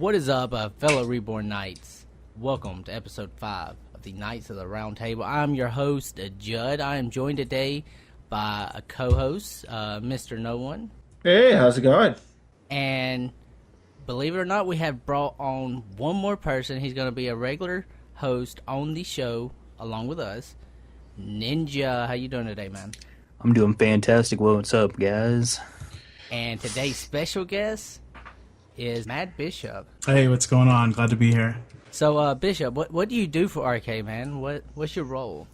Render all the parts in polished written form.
What is up, fellow Reborn Knights? Welcome to episode 5 of the Knights of the Round Table. I'm your host, Judd. I am joined today by a co-host, Mr. No One. Hey, how's it going? And believe it or not, we have brought on one more person. He's going to be a regular host on the show along with us. Ninja, how you doing today, man? I'm doing fantastic. What's up, guys? And today's special guest is Matt Bishop. Hey, what's going on? Glad to be here. So, Bishop, what do you do for RK, man? What's your role?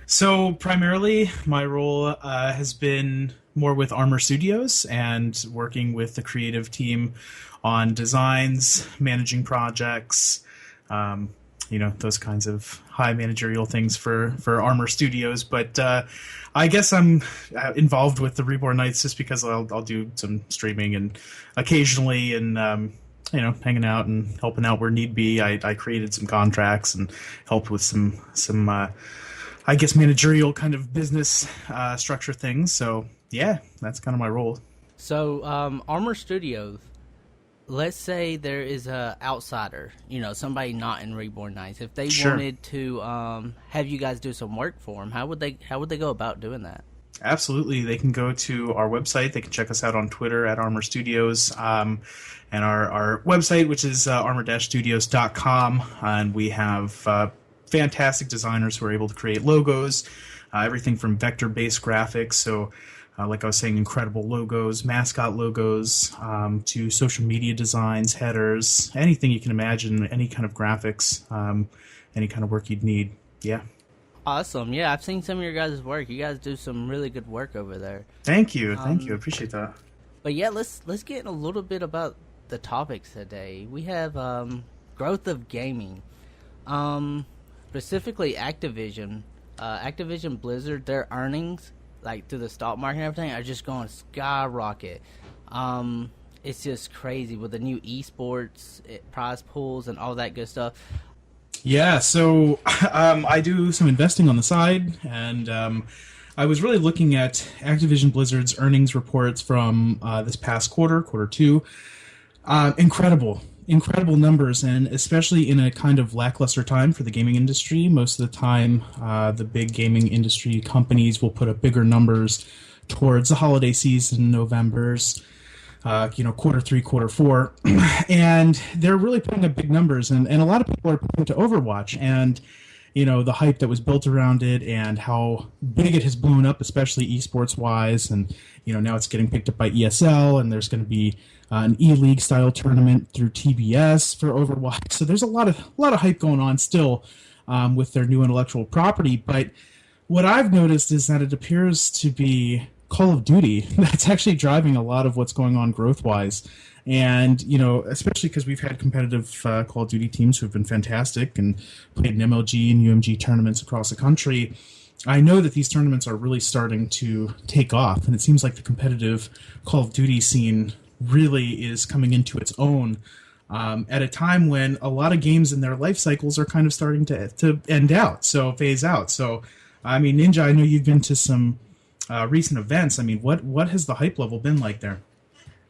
So, primarily, my role has been more with Armor Studios and working with the creative team on designs, managing projects, those kinds of high managerial things for Armor Studios. But I guess I'm involved with the Reborn Knights just because I'll do some streaming and occasionally and hanging out and helping out where need be. I created some contracts and helped with some I guess managerial kind of business structure things. So yeah, that's kind of my role. So Armor Studios, let's say there is a outsider, somebody not in Reborn Knights. If they wanted to have you guys do some work for them, how would they go about doing that? Absolutely. They can go to our website. They can check us out on Twitter at Armor Studios, and our website, which is armor-studios.com. And we have fantastic designers who are able to create logos, everything from vector-based graphics. So like I was saying, incredible logos, mascot logos, to social media designs, headers, anything you can imagine, any kind of graphics, any kind of work you'd need. Yeah. Awesome. Yeah, I've seen some of your guys' work. You guys do some really good work over there. Thank you. I appreciate that. But yeah, let's get in a little bit about the topics today. We have growth of gaming. Specifically Activision. Activision Blizzard, their earnings, like through the stock market and everything, are just going skyrocket. It's just crazy with the new esports prize pools and all that good stuff. Yeah, so I do some investing on the side, and I was really looking at Activision Blizzard's earnings reports from this past quarter 2. Incredible numbers, and especially in a kind of lackluster time for the gaming industry. Most of the time, the big gaming industry companies will put up bigger numbers towards the holiday season, November's, quarter 3, quarter 4, and they're really putting up big numbers, and a lot of people are pointing to Overwatch and the hype that was built around it and how big it has blown up, especially esports wise, and now it's getting picked up by ESL, and there's going to be an E-League style tournament through TBS for Overwatch. So there's a lot of hype going on still with their new intellectual property. But what I've noticed is that it appears to be Call of Duty that's actually driving a lot of what's going on growth-wise. And, especially because we've had competitive Call of Duty teams who have been fantastic and played in MLG and UMG tournaments across the country. I know that these tournaments are really starting to take off, and it seems like the competitive Call of Duty scene really is coming into its own at a time when a lot of games in their life cycles are kind of starting to phase out. So, I mean, Ninja, I know you've been to some recent events. I mean, what has the hype level been like there?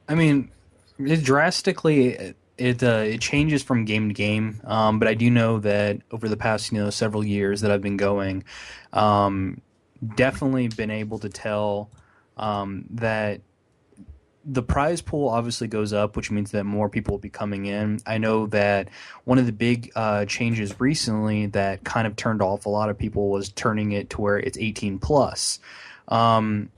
I mean, it drastically it changes from game to game, but I do know that over the past several years that I've been going, definitely been able to tell that the prize pool obviously goes up, which means that more people will be coming in. I know that one of the big changes recently that kind of turned off a lot of people was turning it to where it's 18 plus.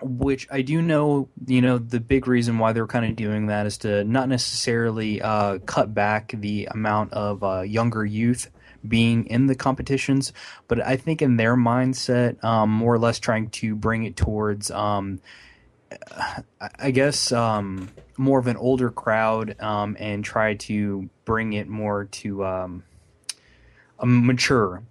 Which I do know, the big reason why they're kind of doing that is to not necessarily cut back the amount of younger youth being in the competitions, but I think in their mindset, more or less trying to bring it towards, I guess, more of an older crowd, and try to bring it more to a mature,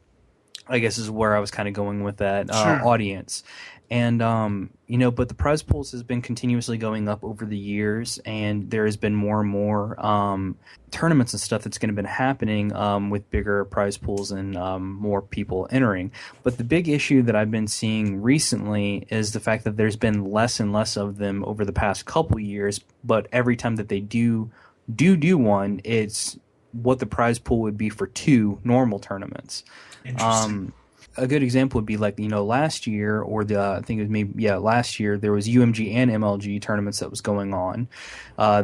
I guess is where I was kind of going with that audience. And, but the prize pools has been continuously going up over the years, and there has been more and more tournaments and stuff that's going to been happening with bigger prize pools and more people entering. But the big issue that I've been seeing recently is the fact that there's been less and less of them over the past couple years, but every time that they do one, it's what the prize pool would be for 2 normal tournaments. Interesting. A good example would be like, last year, or I think it was last year, there was UMG and MLG tournaments that was going on.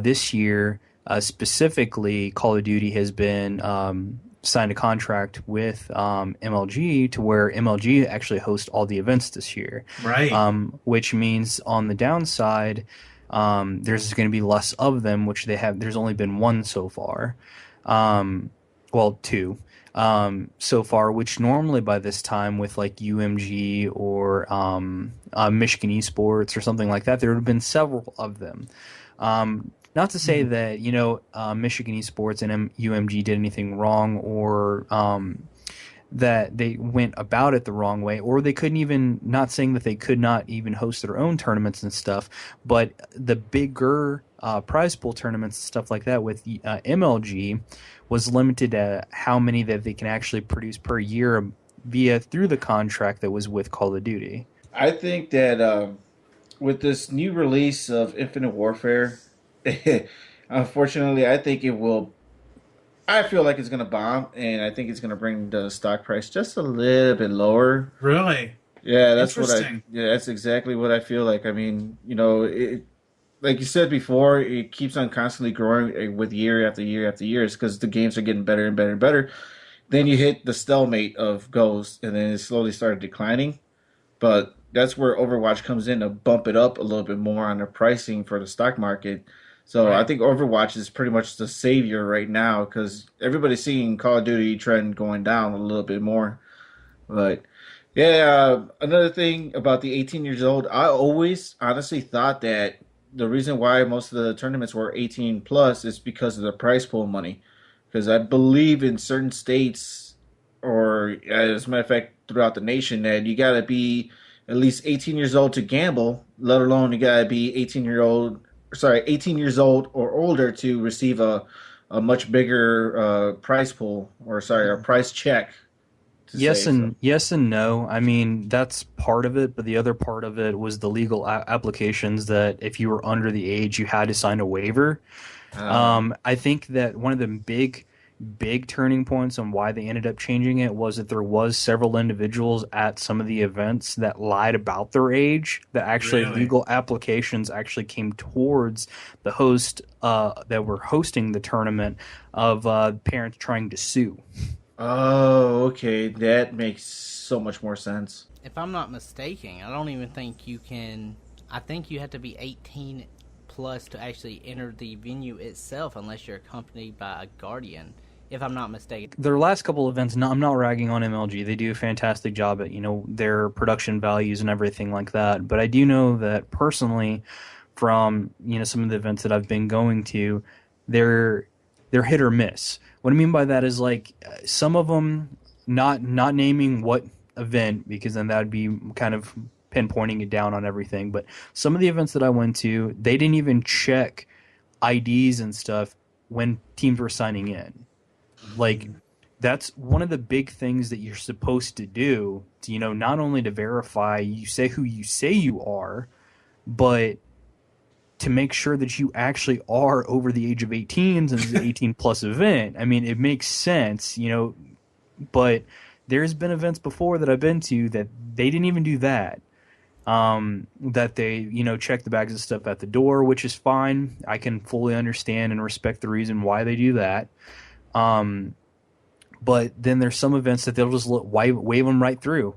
This year, specifically, Call of Duty has been signed a contract with MLG to where MLG actually hosts all the events this year. Right. Which means on the downside, there's going to be less of them, which there's only been 1 so far. 2 so far, which normally by this time with like UMG or Michigan Esports or something like that, there would have been several of them. Not to say that, Michigan Esports and UMG did anything wrong, or that they went about it the wrong way, or they couldn't even, not saying that they could not even host their own tournaments and stuff, but the bigger prize pool tournaments and stuff like that with MLG was limited to how many that they can actually produce per year through the contract that was with Call of Duty. I think that with this new release of Infinite Warfare, unfortunately, I think it will. I feel like it's going to bomb, and I think it's going to bring the stock price just a little bit lower. Really? Yeah, that's exactly what I feel like. I mean, like you said before, it keeps on constantly growing with year after year after year. It's because the games are getting better and better and better. Then you hit the stalemate of Ghost, and then it slowly started declining. But that's where Overwatch comes in to bump it up a little bit more on the pricing for the stock market. So right. I think Overwatch is pretty much the savior right now because everybody's seeing Call of Duty trend going down a little bit more. But yeah, another thing about the 18 years old, I always honestly thought that the reason why most of the tournaments were 18 plus is because of the prize pool money. Because I believe in certain states, or as a matter of fact, throughout the nation, that you got to be at least 18 years old to gamble, let alone you got to be 18 years old or older to receive a much bigger prize pool, or a prize check. Yes and no. I mean, that's part of it, but the other part of it was the legal applications that if you were under the age, you had to sign a waiver. I think that one of the big turning points on why they ended up changing it was that there was several individuals at some of the events that lied about their age, that actually legal applications actually came towards the host that were hosting the tournament of parents trying to sue. Oh, okay. That makes so much more sense. If I'm not mistaken, I don't even think you can. I think you have to be 18 plus to actually enter the venue itself unless you're accompanied by a guardian, if I'm not mistaken. Their last couple events, I'm not ragging on MLG. They do a fantastic job at, their production values and everything like that. But I do know that personally from, some of the events that I've been going to, they're hit or miss. What I mean by that is like some of them, not naming what event, because then that would be kind of pinpointing it down on everything. But some of the events that I went to, they didn't even check IDs and stuff when teams were signing in. Like, that's one of the big things that you're supposed to do to, not only to verify you say who you say you are, but to make sure that you actually are over the age of 18 since it's an 18 plus event. I mean, it makes sense, but there's been events before that I've been to that they didn't even do that. That they, check the bags of stuff at the door, which is fine. I can fully understand and respect the reason why they do that. But then there's some events that they'll just wave them right through.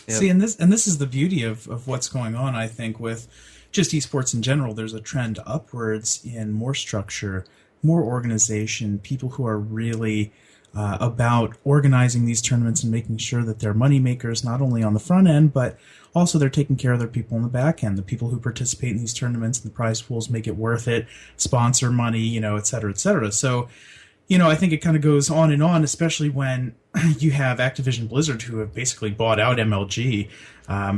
Yep. See, and this is the beauty of what's going on, I think, with just esports in general. There's a trend upwards in more structure, more organization, people who are really about organizing these tournaments and making sure that they're money makers, not only on the front end, but also they're taking care of their people on the back end. The people who participate in these tournaments and the prize pools make it worth it, sponsor money, et cetera, et cetera. So, I think it kind of goes on and on, especially when you have Activision Blizzard, who have basically bought out MLG.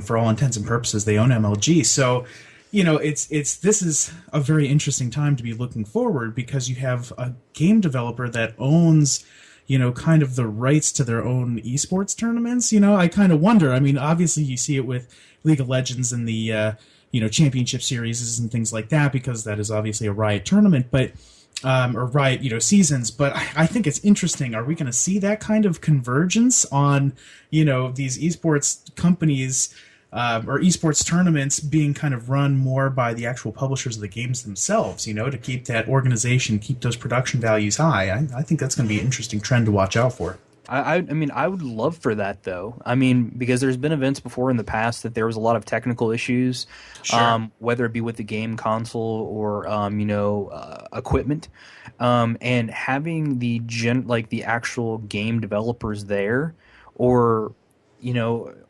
For all intents and purposes, they own MLG. So, this is a very interesting time to be looking forward, because you have a game developer that owns, kind of the rights to their own esports tournaments. I kind of wonder. I mean, obviously you see it with League of Legends and the, championship series and things like that, because that is obviously a Riot tournament. But or right, seasons. But I think it's interesting. Are we going to see that kind of convergence on, these esports companies or esports tournaments being kind of run more by the actual publishers of the games themselves? To keep that organization, keep those production values high. I think that's going to be an interesting trend to watch out for. I mean, I would love for that, though. I mean, because there's been events before in the past that there was a lot of technical issues, Sure. whether it be with the game console or, equipment. And having the actual game developers there, or,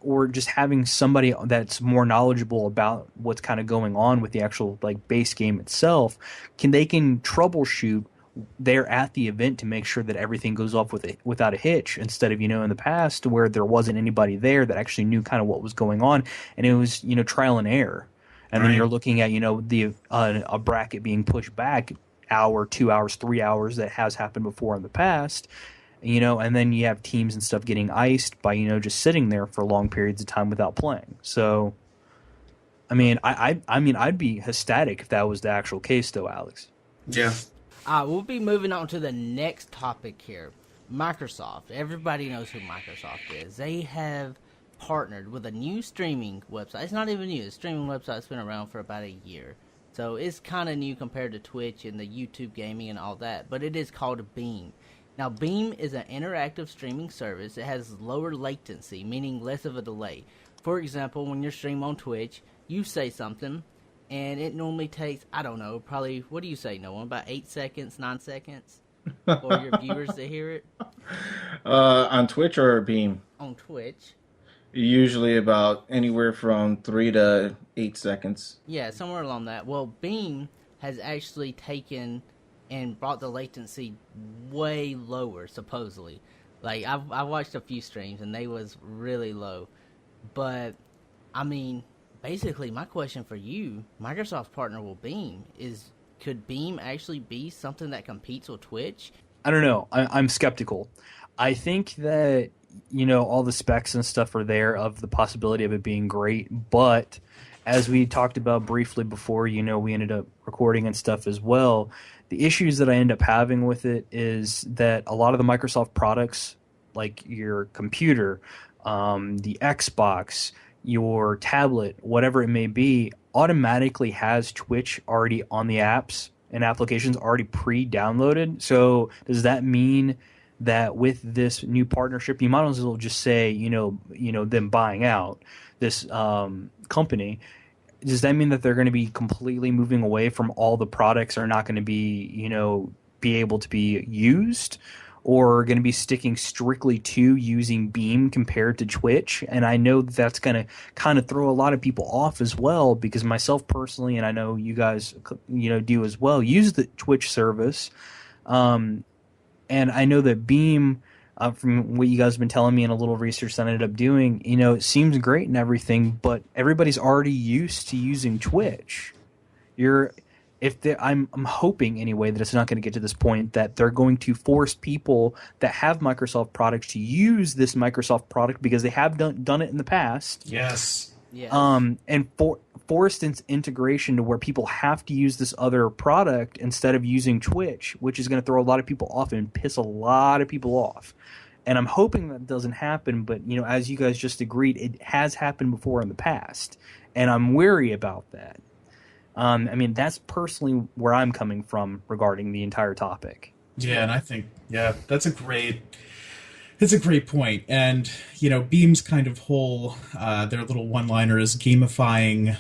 or just having somebody that's more knowledgeable about what's kind of going on with the actual, base game itself, they can troubleshoot there at the event to make sure that everything goes off without a hitch, instead of in the past where there wasn't anybody there that actually knew kind of what was going on, and it was trial and error, and then you're looking at a bracket being pushed back hour, 2 hours, 3 hours, that has happened before in the past, and then you have teams and stuff getting iced by just sitting there for long periods of time without playing. So I mean, I'd be ecstatic if that was the actual case, though, Alex. Yeah. We'll be moving on to the next topic here. Microsoft. Everybody knows who Microsoft is. They have partnered with a new streaming website. It's not even new. The streaming website's been around for about a year. So it's kind of new compared to Twitch and the YouTube gaming and all that. But it is called Beam. Now, Beam is an interactive streaming service. It has lower latency, meaning less of a delay. For example, when you're streaming on Twitch, you say something, and it normally takes, I don't know, probably, what do you say, Noah? About 8 seconds, 9 seconds for your viewers to hear it? On Twitch or Beam? On Twitch. Usually about anywhere from 3 to 8 seconds. Yeah, somewhere along that. Well, Beam has actually taken and brought the latency way lower, supposedly. Like, I watched a few streams, and they was really low. But, I mean, basically, my question for you, Microsoft's partner with Beam, is could Beam actually be something that competes with Twitch? I don't know. I'm skeptical. I think that, all the specs and stuff are there of the possibility of it being great. But as we talked about briefly before, we ended up recording and stuff as well. The issues that I end up having with it is that a lot of the Microsoft products, like your computer, the Xbox, your tablet, whatever it may be, automatically has Twitch already on the apps and applications already pre-downloaded. So does that mean that with this new partnership, you might as well just say, them buying out this company, does that mean that they're going to be completely moving away from all the products are not going to be, be able to be used? Or going to be sticking strictly to using Beam compared to Twitch? And I know that's going to kind of throw a lot of people off as well, because myself personally, and I know you guys, do as well, use the Twitch service. And I know that Beam, from what you guys have been telling me and a little research that I ended up doing, it seems great and everything, but everybody's already used to using Twitch. I'm hoping anyway that it's not going to get to this point that they're going to force people that have Microsoft products to use this Microsoft product because they have done it in the past. Yes. Yes. And forced integration to where people have to use this other product instead of using Twitch, which is going to throw a lot of people off and piss a lot of people off. And I'm hoping that doesn't happen, but as you guys just agreed, it has happened before in the past, and I'm wary about that. I mean, that's personally where I'm coming from regarding the entire topic. Yeah, and I think, it's a great point. And, Beam's kind of whole, their little one-liner is gamifying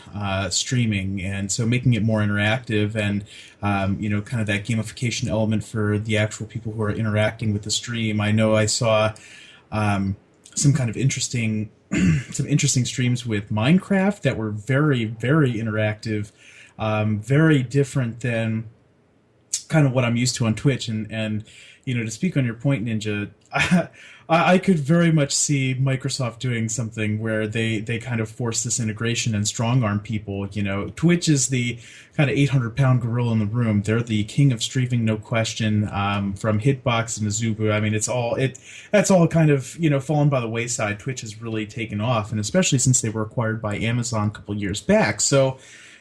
streaming, and so making it more interactive and, kind of that gamification element for the actual people who are interacting with the stream. I know I saw some kind of interesting streams with Minecraft that were very, very interactive. Very different than kind of what I'm used to on Twitch. And to speak on your point, Ninja, I could very much see Microsoft doing something where they kind of force this integration and strong-arm people. Twitch is the kind of 800-pound gorilla in the room. They're the king of streaming, no question, from Hitbox and Azubu. I mean, that's all kind of, fallen by the wayside. Twitch has really taken off, and especially since they were acquired by Amazon a couple years back. So,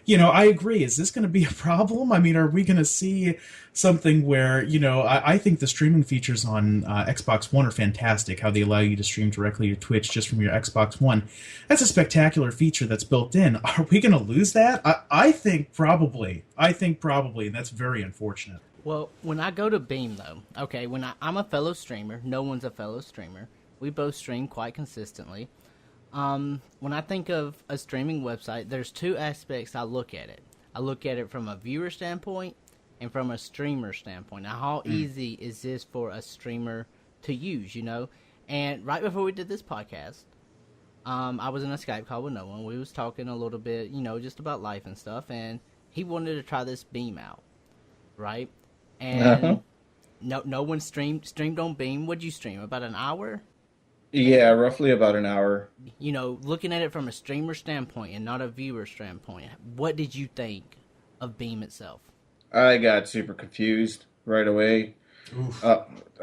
I agree. Is this going to be a problem? I mean, are we going to see something where, I think the streaming features on Xbox One are fantastic, how they allow you to stream directly to Twitch just from your Xbox One. That's a spectacular feature that's built in. Are we going to lose that? I think probably. And that's very unfortunate. Well, when I go to Beam, though, okay, I'm a fellow streamer. No one's a fellow streamer. We both stream quite consistently. When I think of a streaming website, there's two aspects I look at it. I look at it from a viewer standpoint and from a streamer standpoint. Now, how easy is this for a streamer to use, And right before we did this podcast, I was in a Skype call with Noah. We was talking a little bit, just about life and stuff, and he wanted to try this Beam out, right? And no one streamed on Beam. What'd you stream? About an hour? Yeah, roughly about an hour. Looking at it from a streamer standpoint and not a viewer standpoint, what did you think of Beam itself? I got super confused right away.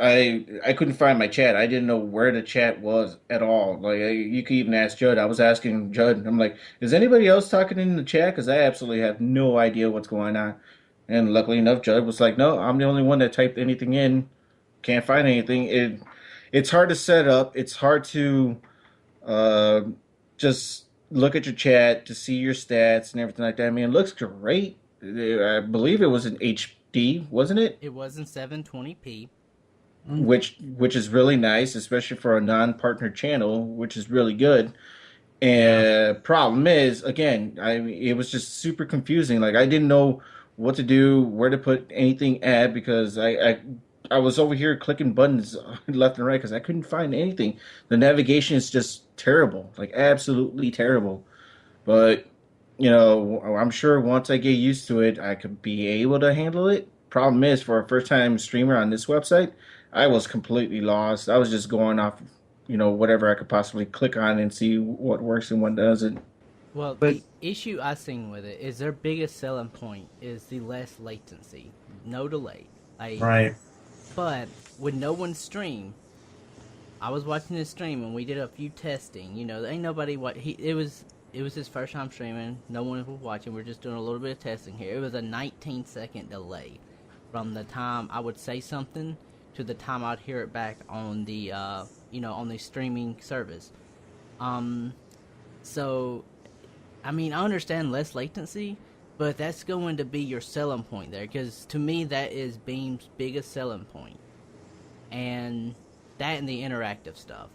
I couldn't find my chat. I didn't know where the chat was at all. Like you could even ask Judd. I was asking Judd. I'm like, is anybody else talking in the chat? Because I absolutely have no idea what's going on. And luckily enough, Judd was like, no, I'm the only one that typed anything in. Can't find anything. It's hard to set up. It's hard to just look at your chat to see your stats and everything like that. I mean, it looks great. I believe it was in HD, wasn't it? It was in 720p. Which is really nice, especially for a non-partner channel, which is really good. And problem is, again, it was just super confusing. Like I didn't know what to do, where to put anything at, because I was over here clicking buttons left and right because I couldn't find anything. The navigation is just terrible, like absolutely terrible. But, I'm sure once I get used to it, I could be able to handle it. Problem is, for a first-time streamer on this website, I was completely lost. I was just going off, whatever I could possibly click on and see what works and what doesn't. Well, the issue I seen with it is their biggest selling point is the less latency, no delay. Right. But with no one stream, I was watching his stream and we did a few testing. Ain't nobody it was his first time streaming. No one was watching. We're just doing a little bit of testing here. It was a 19-second delay from the time I would say something to the time I'd hear it back on the on the streaming service. So I mean, I understand less latency, but that's going to be your selling point there, because to me that is Beam's biggest selling point, and that and the interactive stuff.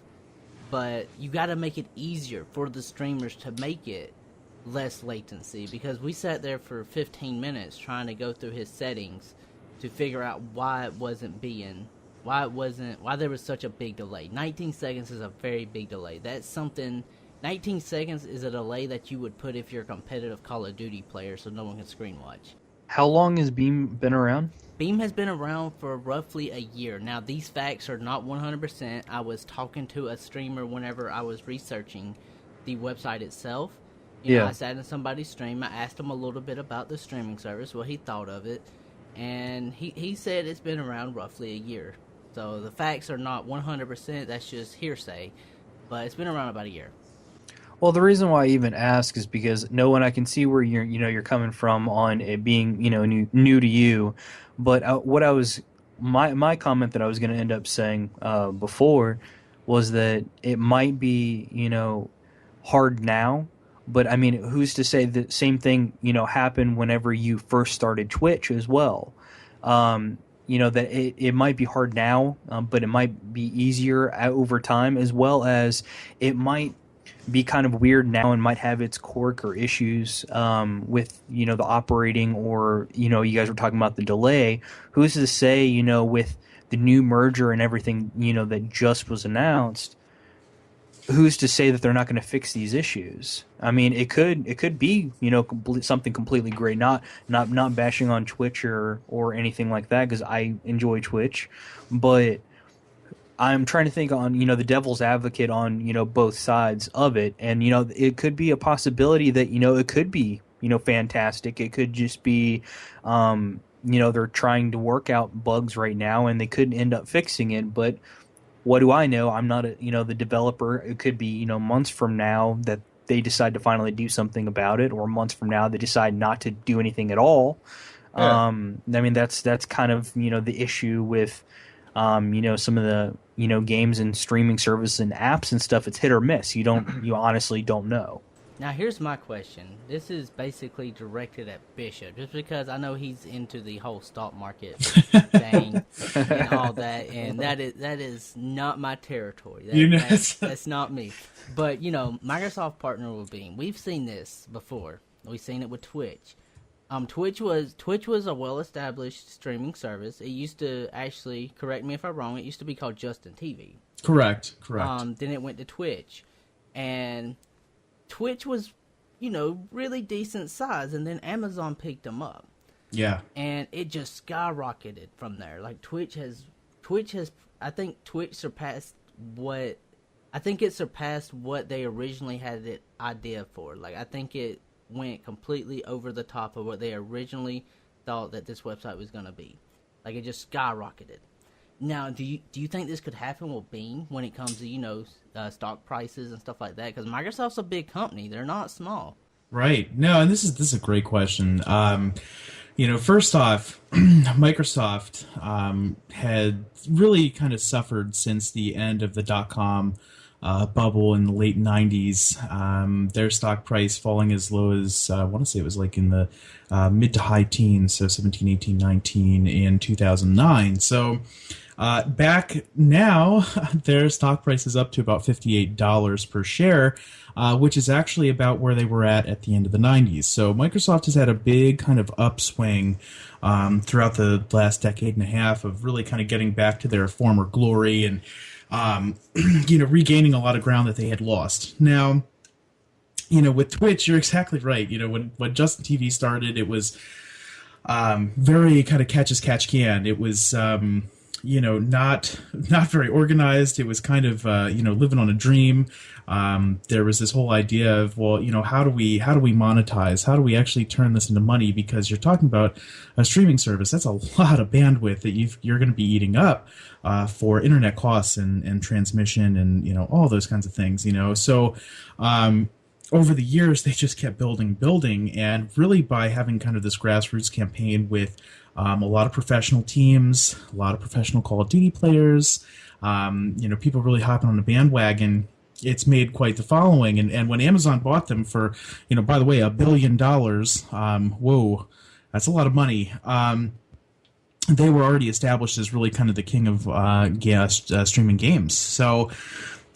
But you got to make it easier for the streamers to make it less latency, because we sat there for 15 minutes trying to go through his settings to figure out why there was such a big delay. 19 seconds is a very big delay. That's something. 19 seconds is a delay that you would put if you're a competitive Call of Duty player, so no one can screen watch. How long has Beam been around? Beam has been around for roughly a year. Now, these facts are not 100%. I was talking to a streamer whenever I was researching the website itself. I sat in somebody's stream. I asked him a little bit about the streaming service, what he thought of it, and he said it's been around roughly a year. So the facts are not 100%. That's just hearsay, but it's been around about a year. Well, the reason why I even ask is because I can see where you're coming from on it being new to you, but my comment that I was going to end up saying before was that it might be hard now, but I mean, who's to say the same thing happened whenever you first started Twitch as well? That it might be hard now, but it might be easier over time, as well as it might be kind of weird now and might have its quirk or issues with the operating, or you guys were talking about the delay. Who's to say with the new merger and everything that just was announced, who's to say that they're not going to fix these issues? I mean, it could be something completely great. Not bashing on Twitch or anything like that, because I enjoy Twitch, but I'm trying to think on the devil's advocate on both sides of it, and it could be a possibility that it could be fantastic. It could just be they're trying to work out bugs right now and they could end up fixing it, but what do I know? I'm not the developer. It could be months from now that they decide to finally do something about it, or months from now they decide not to do anything at all. Yeah. I mean, that's kind of, the issue with, some of the, games and streaming service and apps and stuff. It's hit or miss. You honestly don't know. Now, here's my question. This is basically directed at Bishop, just because I know he's into the whole stock market thing and all that, and that is not my territory. That's not me. But, Microsoft partnered with Beam. We've seen this before. We've seen it with Twitch. Twitch was a well-established streaming service. It used to actually, correct me if I'm wrong, it used to be called Justin TV. Correct. Then it went to Twitch, and Twitch was, really decent size, and then Amazon picked them up. Yeah. And it just skyrocketed from there. Like Twitch has, I think Twitch surpassed what they originally had the idea for. Like, I think it went completely over the top of what they originally thought that this website was going to be. Like, it just skyrocketed. Now, do you think this could happen with Beam when it comes to, stock prices and stuff like that? Because Microsoft's a big company. They're not small. Right. No, and this is a great question. First off, Microsoft had really kind of suffered since the end of the dot-com bubble in the late 90s. Their stock price falling as low as, I want to say it was like in the mid to high teens, so 17, 18, 19 in 2009. So back now, their stock price is up to about $58 per share, which is actually about where they were at the end of the 90s. So Microsoft has had a big kind of upswing throughout the last decade and a half of really kind of getting back to their former glory and regaining a lot of ground that they had lost. Now, with Twitch, you're exactly right. When Justin TV started, it was very kind of catch as catch can. It was not very organized. It was kind of living on a dream. There was this whole idea of, well, how do we monetize? How do we actually turn this into money? Because you're talking about a streaming service. That's a lot of bandwidth that you're going to be eating up for internet costs and transmission and all those kinds of things. So over the years they just kept building, and really by having kind of this grassroots campaign with a lot of professional teams, a lot of professional Call of Duty players, people really hopping on the bandwagon. It's made quite the following, and when Amazon bought them for, by the way, $1 billion, whoa, that's a lot of money. They were already established as really kind of the king of streaming games. So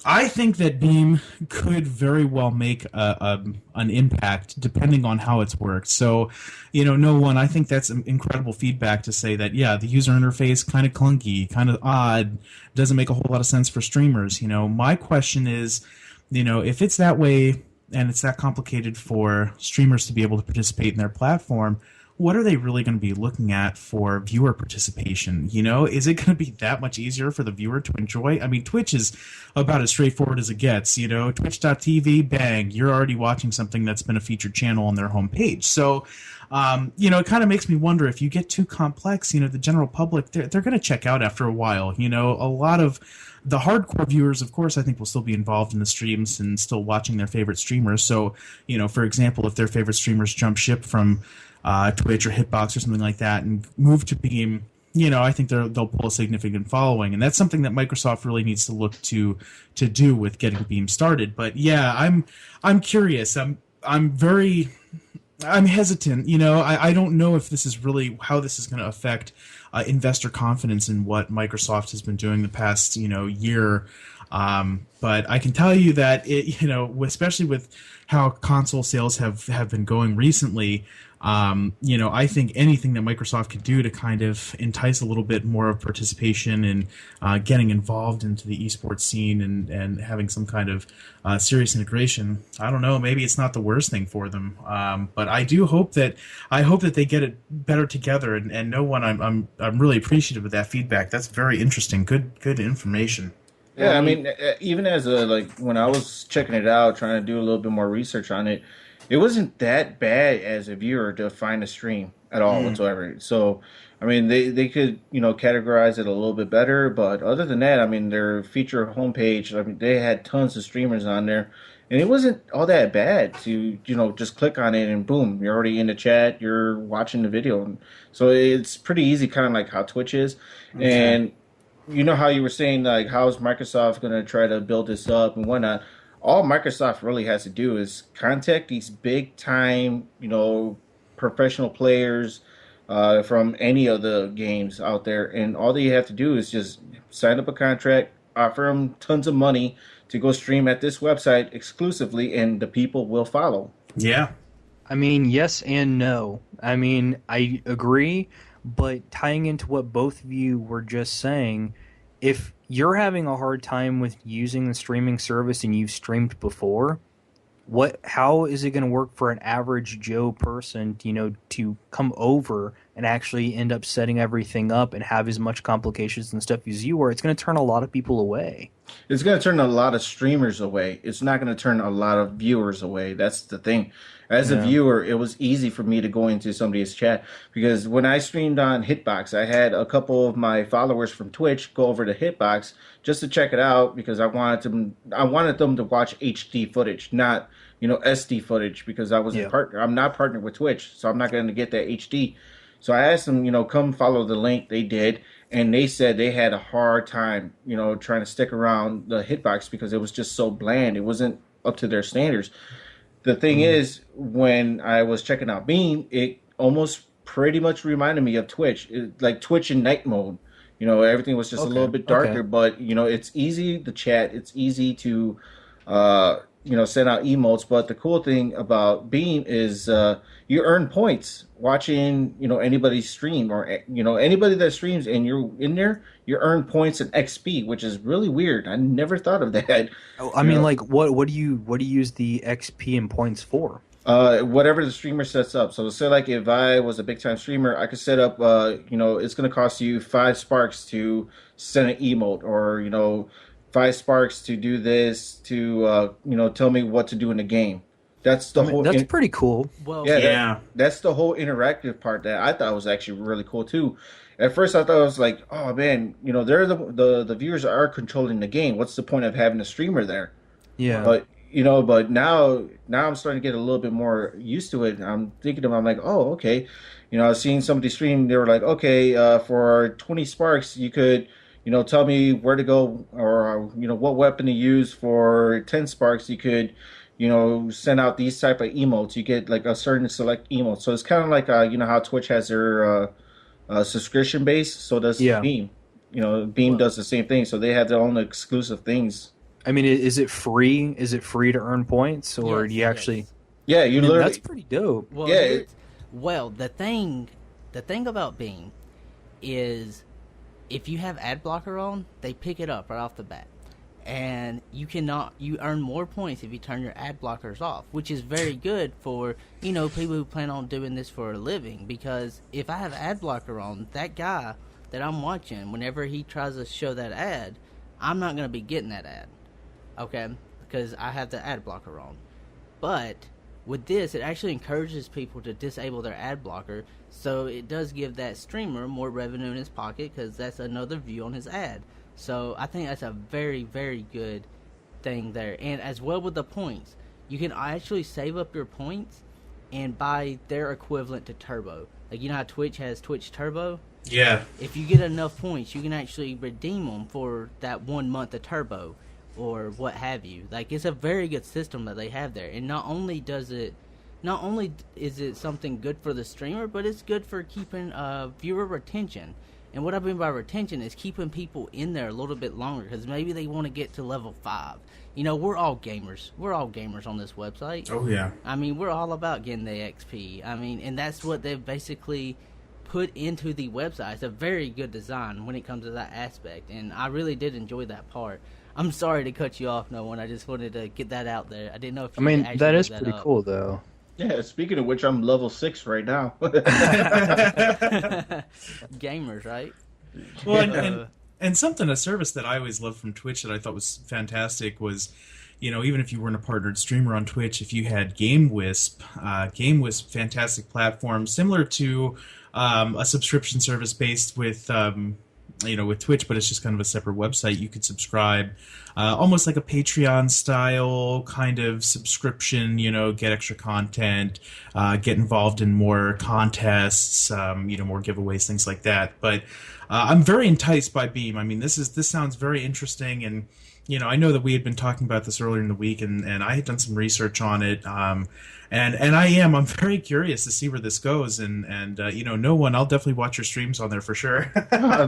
I think that Beam could very well make an impact depending on how it's worked. So, I think that's incredible feedback to say that, yeah, the user interface kind of clunky, kind of odd, doesn't make a whole lot of sense for streamers. My question is, if it's that way and it's that complicated for streamers to be able to participate in their platform, what are they really going to be looking at for viewer participation? Is it going to be that much easier for the viewer to enjoy? I mean, Twitch is about as straightforward as it gets. Twitch.tv, bang, you're already watching something that's been a featured channel on their homepage. So, it kind of makes me wonder if you get too complex, the general public, they're going to check out after a while. A lot of the hardcore viewers, of course, I think will still be involved in the streams and still watching their favorite streamers. So, for example, if their favorite streamers jump ship from Twitch or Hitbox or something like that and move to Beam, I think they'll pull a significant following, and that's something that Microsoft really needs to look to do with getting Beam started. But yeah, I'm curious. I'm hesitant. I don't know if this is really how this is going to affect investor confidence in what Microsoft has been doing the past year. But I can tell you that especially with how console sales have been going recently, I think anything that Microsoft could do to kind of entice a little bit more of participation and getting involved into the esports scene and having some kind of serious integration, I don't know, maybe it's not the worst thing for them. But I hope that they get it better together. And no one, I'm really appreciative of that feedback. That's very interesting. Good information. Yeah, I mean, even as when I was checking it out, trying to do a little bit more research on it, it wasn't that bad as a viewer to find a stream at all whatsoever. So, I mean, they could, categorize it a little bit better. But other than that, I mean, their feature homepage, I mean, they had tons of streamers on there. and it wasn't all that bad to just click on it and boom, you're already in the chat, you're watching the video. So it's pretty easy, kind of like how Twitch is. Okay. And you know how you were saying like how's Microsoft going to try to build this up and whatnot. All Microsoft really has to do is contact these big time professional players from any of the games out there, and all that you have to do is just sign up a contract, offer them tons of money to go stream at this website exclusively, and the people will follow. Yeah. I mean, yes and no. I mean, I agree, but tying into what both of you were just saying, if you're having a hard time with using the streaming service and you've streamed before, how is it going to work for an average Joe person, to come over and actually end up setting everything up and have as much complications and stuff as you are? It's going to turn a lot of people away. It's going to turn a lot of streamers away. It's not going to turn a lot of viewers away. That's the thing. As a viewer, it was easy for me to go into somebody's chat because when I streamed on Hitbox, I had a couple of my followers from Twitch go over to Hitbox just to check it out because I wanted them to watch HD footage, not SD footage, because I wasn't partner. I'm not partnered with Twitch, so I'm not going to get that HD. So I asked them, come follow the link. They did, and they said they had a hard time, trying to stick around the Hitbox because it was just so bland. It wasn't up to their standards. The thing is, when I was checking out Beam, it almost pretty much reminded me of Twitch, like Twitch in night mode. Everything was just a little bit darker, but it's easy to chat. It's easy to, send out emotes. But the cool thing about Beam is you earn points watching, anybody stream or, anybody that streams and you're in there, you earn points and XP, which is really weird. I never thought of that. Oh, I mean, like, what do you use the XP and points for? Whatever the streamer sets up. So say like if I was a big time streamer, I could set up, it's going to cost you 5 sparks to send an emote, or, 5 sparks to do this, to, tell me what to do in the game. That's the whole. That's pretty cool. Well, That's the whole interactive part that I thought was actually really cool too. At first, I thought it was like, oh man, they're the viewers are controlling the game. What's the point of having a streamer there? Yeah. But now I'm starting to get a little bit more used to it. I'm thinking I'm like, oh, okay. I was seeing somebody stream. They were like, okay, for 20 sparks, you could, tell me where to go, or what weapon to use. For 10 sparks, you could, send out these type of emotes. You get like a certain select emote. So it's kind of like, how Twitch has their subscription base. So does Beam. Beam does the same thing. So they have their own exclusive things. I mean, is it free? Is it free to earn points, or do you actually? Yeah, literally. That's pretty dope. Well, the thing about Beam is, if you have ad blocker on, they pick it up right off the bat, and you earn more points if you turn your ad blockers off, which is very good for people who plan on doing this for a living. Because if I have ad blocker on, that guy that I'm watching, whenever he tries to show that ad, I'm not going to be getting that ad. Okay, because I have the ad blocker on. But with this, it actually encourages people to disable their ad blocker, so it does give that streamer more revenue in his pocket, because that's another view on his ad. So I think that's a very, very good thing there. And as well with the points, you can actually save up your points and buy their equivalent to Turbo. Like, how Twitch has Twitch Turbo? Yeah. If you get enough points, you can actually redeem them for that 1 month of Turbo, or what have you. Like, it's a very good system that they have there. And not only is it something good for the streamer, but it's good for keeping viewer retention. And what I mean by retention is keeping people in there a little bit longer, because maybe they want to get to level 5. We're all gamers. We're all gamers on this website. Oh, yeah. I mean, we're all about getting the XP. I mean, and that's what they've basically put into the website. It's a very good design when it comes to that aspect, and I really did enjoy that part. I'm sorry to cut you off, no one. I just wanted to get that out there. I didn't know if you could actually that is look pretty up. cool, though. Yeah, speaking of which, I'm level 6 right now. Gamers, right? Well, and a service that I always loved from Twitch that I thought was fantastic was, even if you weren't a partnered streamer on Twitch, if you had GameWisp, fantastic platform, similar to a subscription service based with with Twitch, but it's just kind of a separate website. You could subscribe, almost like a Patreon style kind of subscription. Get extra content, get involved in more contests, more giveaways, things like that. But I'm very enticed by Beam. I mean, this sounds very interesting, and I know that we had been talking about this earlier in the week, and I had done some research on it. And I'm very curious to see where this goes, and no one, I'll definitely watch your streams on there for sure.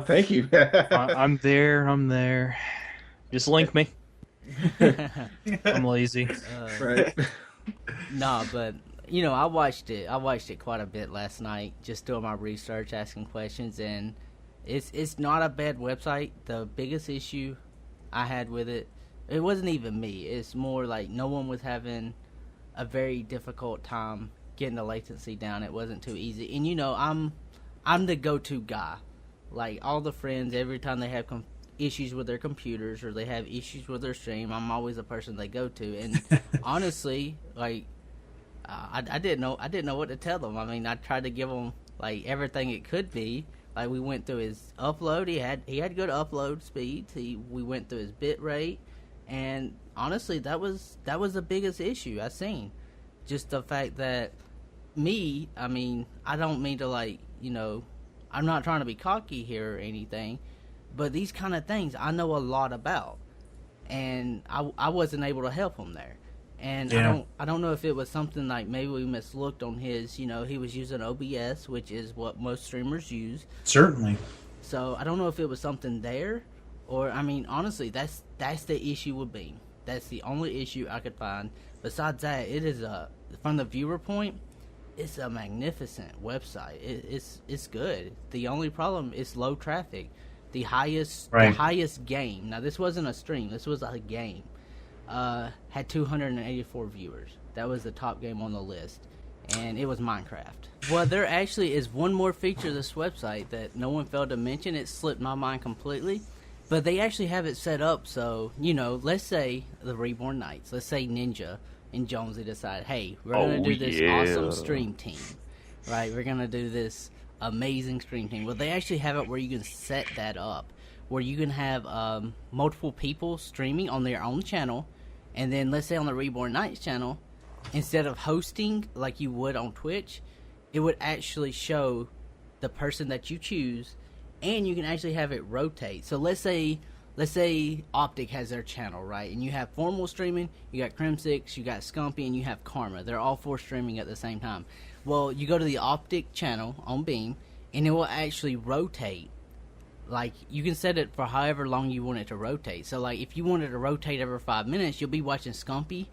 Thank you. I'm there. Just link me. I'm lazy. Right. No, but I watched it quite a bit last night, just doing my research, asking questions, and it's not a bad website. The biggest issue I had with it wasn't even me. It's more like no one was having a very difficult time getting the latency down. It wasn't too easy, and I'm the go-to guy. Like, all the friends, every time they have issues with their computers or they have issues with their stream, I'm always the person they go to. And honestly, like, I didn't know what to tell them. I mean, I tried to give them like everything it could be. Like, we went through his upload. He had good upload speeds. We went through his bit rate, and honestly, that was the biggest issue I seen. Just the fact that I mean, I don't mean to, like, I'm not trying to be cocky here or anything, but these kind of things I know a lot about, and I wasn't able to help him there. And yeah. I don't know if it was something like maybe we mislooked on his, he was using OBS, which is what most streamers use. Certainly. So I don't know if it was something there, or, I mean, honestly, that's the issue with Beam. That's the only issue I could find. Besides that, it is from the viewer point, it's a magnificent website. It's good. The only problem is low traffic. The highest game. Now, this wasn't a stream. This was a game. Had 284 viewers. That was the top game on the list, and it was Minecraft. Well, there actually is one more feature of this website that no one failed to mention. It slipped my mind completely, but they actually have it set up so, let's say the Reborn Knights, let's say Ninja and Jonesy decide, hey, we're going to do this awesome stream team, right? We're going to do this amazing stream team. Well, they actually have it where you can set that up, where you can have multiple people streaming on their own channel. And then, let's say on the Reborn Knights channel, instead of hosting like you would on Twitch, it would actually show the person that you choose, and you can actually have it rotate. So let's say Optic has their channel, right? And you have Formal streaming, you got Crim6, you got Scumpy, and you have Karma. They're all four streaming at the same time. Well, you go to the Optic channel on Beam, and it will actually rotate. Like, you can set it for however long you want it to rotate. So, like, if you wanted to rotate every 5 minutes, you'll be watching Scumpy,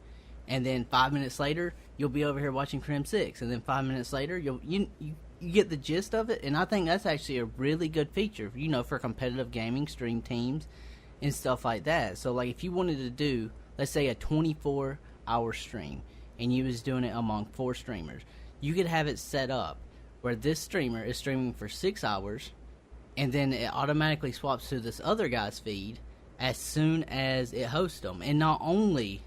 and then 5 minutes later, you'll be over here watching Crim6, and then 5 minutes later, you get the gist of it. And I think that's actually a really good feature, for competitive gaming, stream teams, and stuff like that. So, like, if you wanted to do, let's say, a 24-hour stream, and you was doing it among 4 streamers, you could have it set up where this streamer is streaming for 6 hours, and then it automatically swaps to this other guy's feed as soon as it hosts them. And not only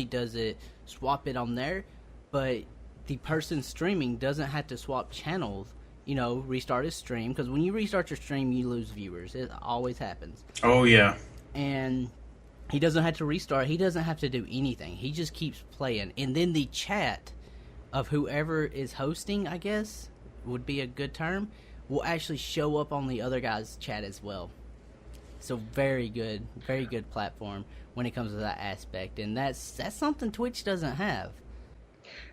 does it swap it on there, but the person streaming doesn't have to swap channels, restart his stream. Because when you restart your stream, you lose viewers. It always happens. Oh, yeah. And he doesn't have to restart. He doesn't have to do anything. He just keeps playing. And then the chat of whoever is hosting, I guess, would be a good term, will actually show up on the other guy's chat as well. So very good platform when it comes to that aspect, and that's something Twitch doesn't have.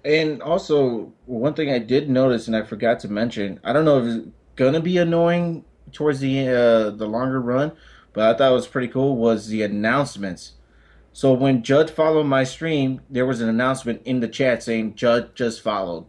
And also, one thing I did notice, and I forgot to mention, I don't know if it's gonna be annoying towards the longer run, but I thought it was pretty cool, was the announcements. So when Judd followed my stream, there was an announcement in the chat saying Judd just followed.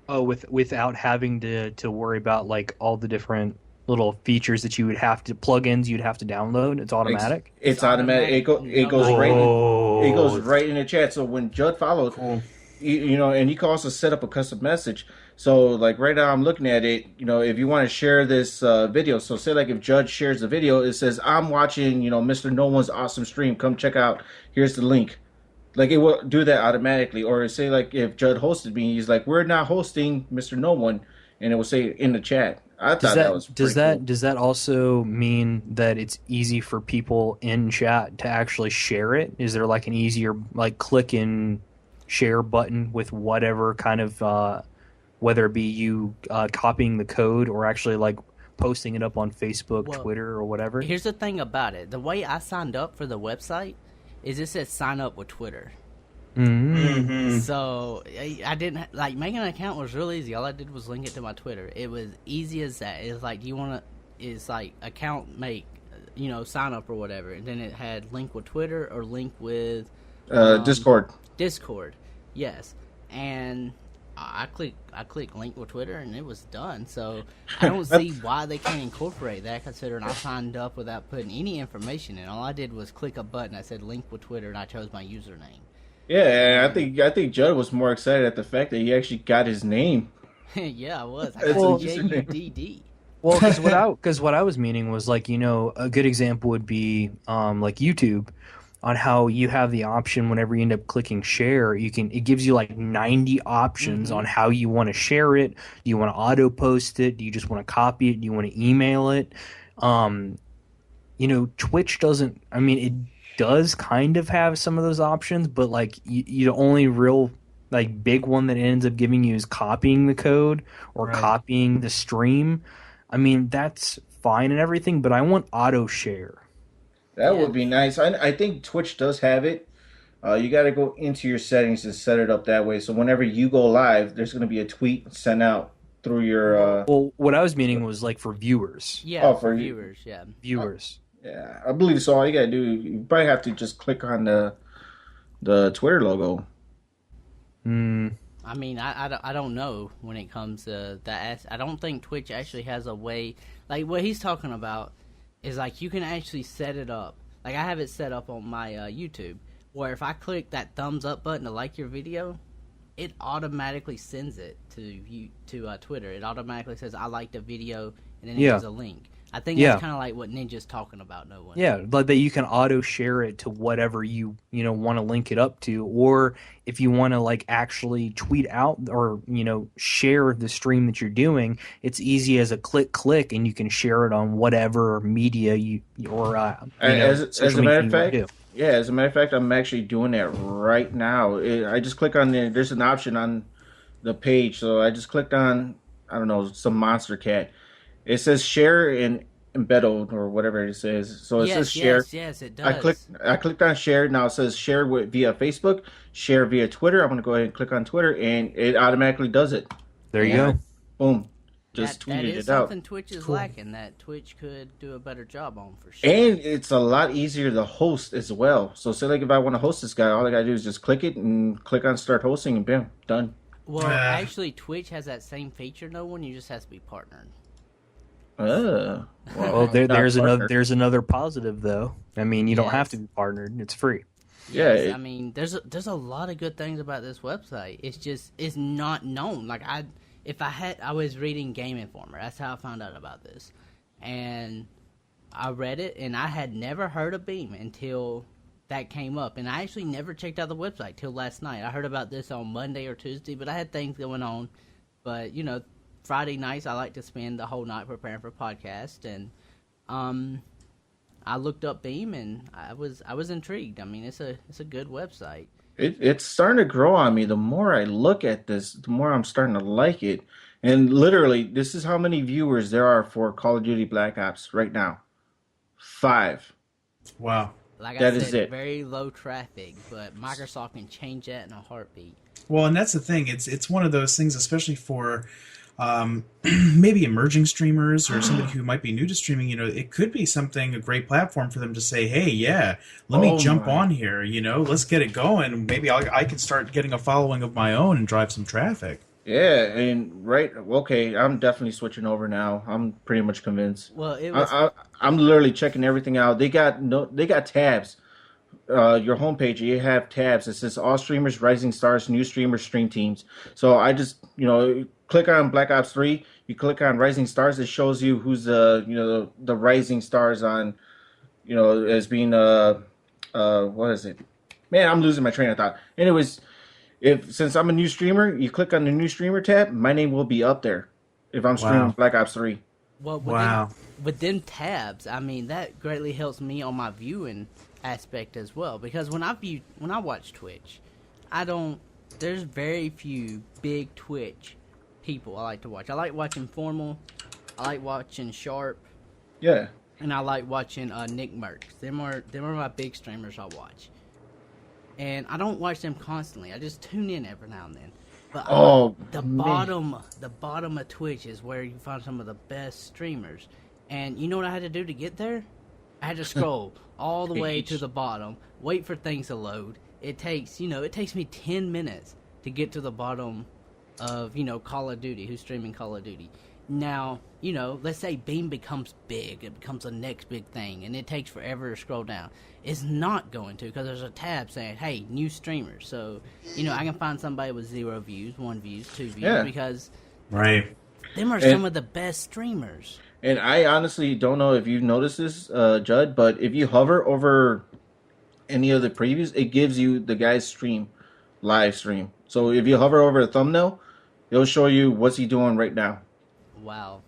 Oh, without having to worry about, like, all the different little features that you would have to plugins you'd have to download. It's automatic. It's automatic. It goes right in the chat. So when Judd followed, Cool. and you can also set up a custom message. So, like, right now I'm looking at it. If you want to share this video, so say, like, if Judd shares the video, it says, I'm watching Mr. No One's awesome stream, come check out, here's the link. Like, it will do that automatically. Or say, like, if Judd hosted me, he's like, we're not hosting Mr. No One, and it will say in the chat. I thought that was pretty cool. Does that also mean that it's easy for people in chat to actually share it? Is there like an easier like click and share button with whatever kind of whether it be you copying the code or actually like posting it up on Facebook, Well, Twitter, or whatever? here's the thing about it. The way I signed up for the website is it says sign up with Twitter. Mm-hmm. So I didn't like making an account was real easy. All I did was link it to my Twitter. It was easy as that. It's like, do you want to? It's like account make, sign up or whatever, and then it had link with Twitter or link with Discord. Discord, yes. And I click link with Twitter, and it was done. So I don't see why they can't incorporate that, considering I signed up without putting any information in. All I did was click a button that said link with Twitter, and I chose my username. Yeah, I think Judd was more excited at the fact that he actually got his name. Yeah, I was. I It's got a JUDD. Well, because what I was meaning was like, a good example would be like YouTube, on how you have the option whenever you end up clicking share, it gives you like 90 options on how you want to share it. Do you want to auto post it? Do you just want to copy it? Do you want to email it? Twitch doesn't. I mean, it does kind of have some of those options, but like you the only real like big one that it ends up giving you is copying the code or copying the stream. I mean, that's fine and everything, but I want auto share. That would be nice. I think Twitch does have it. You got to go into your settings and set it up that way. So whenever you go live, there's going to be a tweet sent out through your. Well, what I was meaning was like for viewers. Yeah, for viewers. Yeah, viewers. Yeah, I believe so. All you got to do, you probably have to just click on the Twitter logo. I mean, I don't know when it comes to that. I don't think Twitch actually has a way. Like what he's talking about is like you can actually set it up. Like I have it set up on my YouTube, where if I click that thumbs up button to like your video, it automatically sends it to Twitter. It automatically says I liked the video, and then it gives a link. I think that's kind of like what Ninja's talking about. No one. Yeah, like that you can auto share it to whatever you want to link it up to, or if you want to like actually tweet out or share the stream that you're doing, it's easy as a click, and you can share it on whatever media as a matter of fact. Yeah, as a matter of fact, I'm actually doing that right now. I just click on there's an option on the page, so I just clicked on some monster cat. It says share in embedded or whatever it says. So it says share. Yes, it does. I clicked on share. Now it says share via Facebook, share via Twitter. I'm going to go ahead and click on Twitter, and it automatically does it. There you go. Boom. Just tweeted that is it out. Something Twitch is lacking that Twitch could do a better job on for sure. And it's a lot easier to host as well. So say like if I want to host this guy, all I got to do is just click it and click on start hosting, and bam, done. Well, actually, Twitch has that same feature. No one, you just has to be partnered. Well, there's another positive though. I mean, you don't have to be partnered; it's free. Yes, I mean, there's a lot of good things about this website. It's not known. Like I was reading Game Informer. That's how I found out about this, and I read it, and I had never heard of Beam until that came up, and I actually never checked out the website till last night. I heard about this on Monday or Tuesday, but I had things going on. But Friday nights I like to spend the whole night preparing for podcast, and I looked up Beam and I was intrigued. I mean, it's a good website. It's starting to grow on me. The more I look at this, the more I'm starting to like it. And literally, this is how many viewers there are for Call of Duty Black Ops right now. 5. Wow. Like that I said, is it. Very low traffic, but Microsoft can change that in a heartbeat. Well, and that's the thing. It's one of those things, especially for maybe emerging streamers or somebody who might be new to streaming. It could be a great platform for them to say, hey, let me jump on here, let's get it going. Maybe I can start getting a following of my own and drive some traffic. Yeah, and okay, I'm definitely switching over now. I'm pretty much convinced. Well, I'm literally checking everything out. They got tabs. Your homepage, you have tabs. It says all streamers, rising stars, new streamers, stream teams. So I just click on Black Ops 3. You click on Rising Stars. It shows you who's the rising stars on as being what is it? Man, I'm losing my train of thought. Anyways, since I'm a new streamer, you click on the new streamer tab, my name will be up there. if I'm streaming Black Ops 3. Well, Wow. with them tabs, I mean, that greatly helps me on my viewing aspect as well. Because when I watch Twitch, there's very few big Twitch people I like to watch. I like watching Formal, I like watching Sharp, Yeah. and I like watching Nick Merckx. Them are my big streamers I watch. And I don't watch them constantly. I just tune in every now and then. But the bottom of Twitch is where you find some of the best streamers. And you know what I had to do to get there? I had to scroll all the way to the bottom, wait for things to load. It takes me 10 minutes to get to the bottom of, Call of Duty, who's streaming Call of Duty. Now, let's say Beam becomes big, it becomes the next big thing, and it takes forever to scroll down. It's not going to, because there's a tab saying, hey, new streamers. So, I can find somebody with 0 views, 1 views, 2 views, because them are some of the best streamers. And I honestly don't know if you've noticed this, Judd, but if you hover over any of the previews, it gives you the guy's live stream. So if you hover over a thumbnail, it'll show you what's he doing right now. Wow.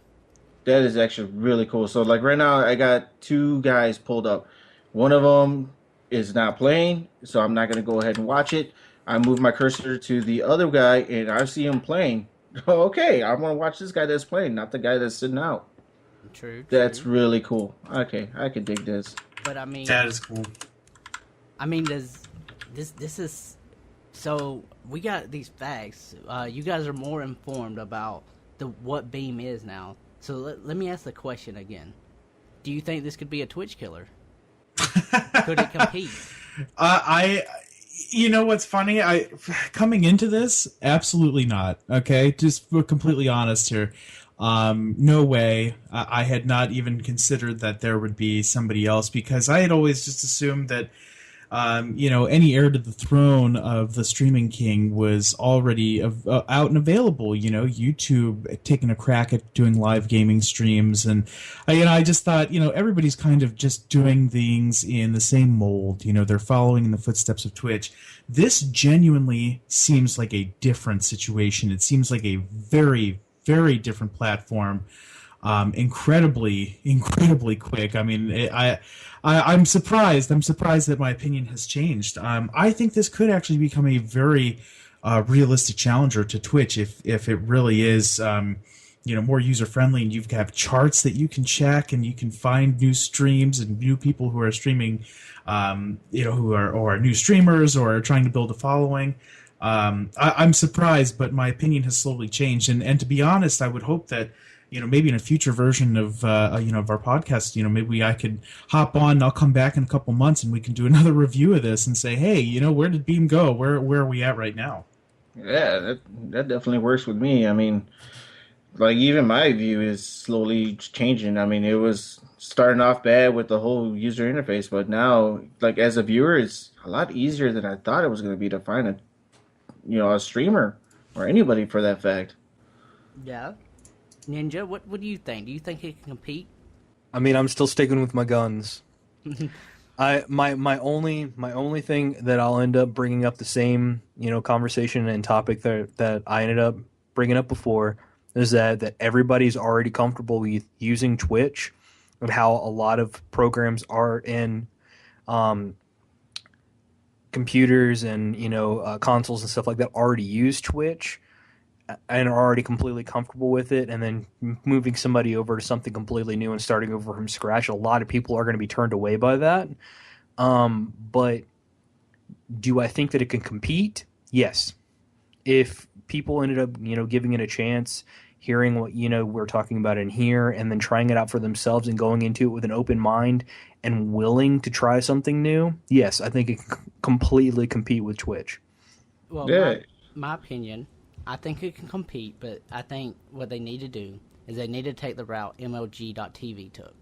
That is actually really cool. So like right now, I got 2 guys pulled up. One of them is not playing, so I'm not going to go ahead and watch it. I move my cursor to the other guy, and I see him playing. Okay, I want to watch this guy that's playing, not the guy that's sitting out. True. That's really cool. Okay, I can dig this. But I mean, That is cool. I mean, this is so we got these facts. You guys are more informed about what Beam is now. So let me ask the question again. Do you think this could be a Twitch killer? Could it compete? You know what's funny? Coming into this, absolutely not. Okay, just completely honest here. No way. I had not even considered that there would be somebody else, because I had always just assumed that, any heir to the throne of the streaming king was already out and available. YouTube taking a crack at doing live gaming streams, and I just thought, everybody's kind of just doing things in the same mold. They're following in the footsteps of Twitch. This genuinely seems like a different situation. It seems like a very, very different platform. Incredibly quick. I mean, I'm surprised. I'm surprised that my opinion has changed. I think this could actually become a very realistic challenger to Twitch if it really is, more user friendly, and you have charts that you can check, and you can find new streams and new people who are streaming, who are new streamers or are trying to build a following. I'm surprised, but my opinion has slowly changed. And to be honest, I would hope that, maybe in a future version of our podcast, maybe I could hop on and I'll come back in a couple months and we can do another review of this and say, hey, where did Beam go? Where are we at right now? Yeah, that definitely works with me. I mean, like, even my view is slowly changing. I mean, it was starting off bad with the whole user interface, but now, like, as a viewer, it's a lot easier than I thought it was going to be to find a streamer or anybody for that fact. Yeah. Ninja, what do you think? Do you think it can compete? I mean, I'm still sticking with my guns. My only thing that I'll end up bringing up the same conversation and topic that I ended up bringing up before is that everybody's already comfortable with using Twitch, and how a lot of programs are in computers and consoles and stuff like that already use Twitch and are already completely comfortable with it, and then moving somebody over to something completely new and starting over from scratch, a lot of people are going to be turned away by that. But do I think that it can compete? Yes. If people ended up, giving it a chance, hearing what, we're talking about in here, and then trying it out for themselves and going into it with an open mind and willing to try something new, yes, I think it can completely compete with Twitch. Well, yeah. My opinion, I think it can compete, but I think what they need to do is they need to take the route MLG.TV took.